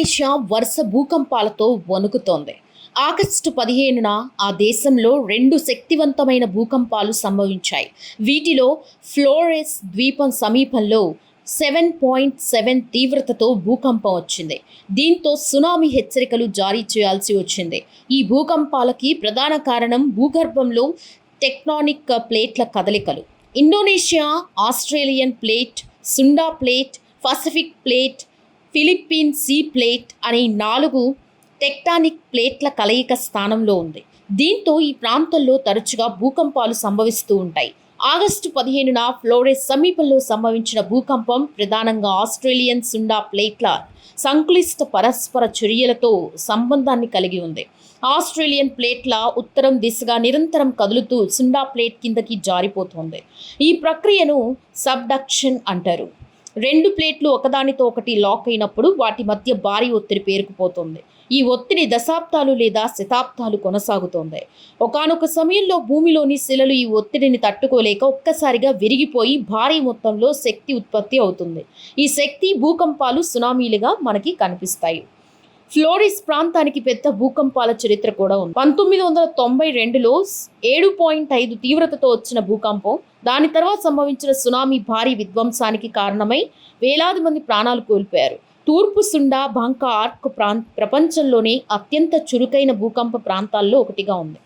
Indonesia వరుస భూకంపాలతో వణుకుతోంది. August 15న ఆ దేశంలో 2 శక్తివంతమైన భూకంపాలు సంభవించాయి. వీటిలో ఫ్లోరెస్ ద్వీపం సమీపంలో 7.7 తీవ్రతతో భూకంపం వచ్చింది. దీంతో సునామీ హెచ్చరికలు జారీ చేయాల్సి వచ్చింది. ఈ భూకంపాలకి ప్రధాన కారణం భూగర్భంలో టెక్టానిక్ ప్లేట్ల కదలికలు. Indonesia, Australian plate, Sunda plate, Pacific plate, Philippine sea plate అనే 4 టెక్టానిక్ ప్లేట్ల కలయిక స్థానంలో ఉంది. దీంతో ఈ ప్రాంతంలో తరచుగా భూకంపాలు సంభవిస్తూ ఉంటాయి. ఆగస్టు 15న ఫ్లోరెస్ సమీపంలో సంభవించిన భూకంపం ప్రధానంగా ఆస్ట్రేలియన్ సుండా ప్లేట్ల సంక్లిష్ట పరస్పర చర్యలతో సంబంధాన్ని కలిగి ఉంది. ఆస్ట్రేలియన్ ప్లేట్ల ఉత్తరం దిశగా నిరంతరం కదులుతూ సుండా ప్లేట్ కిందకి జారిపోతోంది. ఈ ప్రక్రియను సబ్డక్షన్ అంటారు. 2 ప్లేట్లు ఒకదానితో ఒకటి లాక్ అయినప్పుడు వాటి మధ్య భారీ ఒత్తిడి పేరుకుపోతుంది. ఈ ఒత్తిడి దశాబ్దాలు లేదా శతాబ్దాలు కొనసాగుతోంది. ఒకానొక సమయంలో భూమిలోని శిలలు ఈ ఒత్తిడిని తట్టుకోలేక ఒక్కసారిగా విరిగిపోయి భారీ మొత్తంలో శక్తి ఉత్పత్తి అవుతుంది. ఈ శక్తి భూకంపాలు, సునామీలుగా మనకి కనిపిస్తాయి. ఫ్లోరిస్ ప్రాంతానికి పెద్ద భూకంపాల చరిత్ర కూడా ఉంది. 1992లో 7.5 తీవ్రతతో వచ్చిన భూకంపం, దాని తర్వాత సంభవించిన సునామీ భారీ విధ్వంసానికి కారణమై వేలాది మంది ప్రాణాలు కోల్పోయారు. తూర్పు సుండా బంకా ఆర్క్ ప్రపంచంలోనే అత్యంత చురుకైన భూకంప ప్రాంతాల్లో ఒకటిగా ఉంది.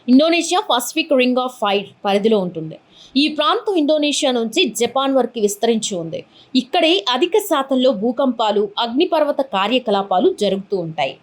Indonesia Pacific ring of fire పరిధిలో ఉంటుంది. ఈ ప్రాంతం ఇండోనేషియా నుంచి జపాన్ వరకు విస్తరించి ఉంది. ఇక్కడే అధిక శాతంలో భూకంపాలు, అగ్నిపర్వత కార్యకలాపాలు జరుగుతూ ఉంటాయి.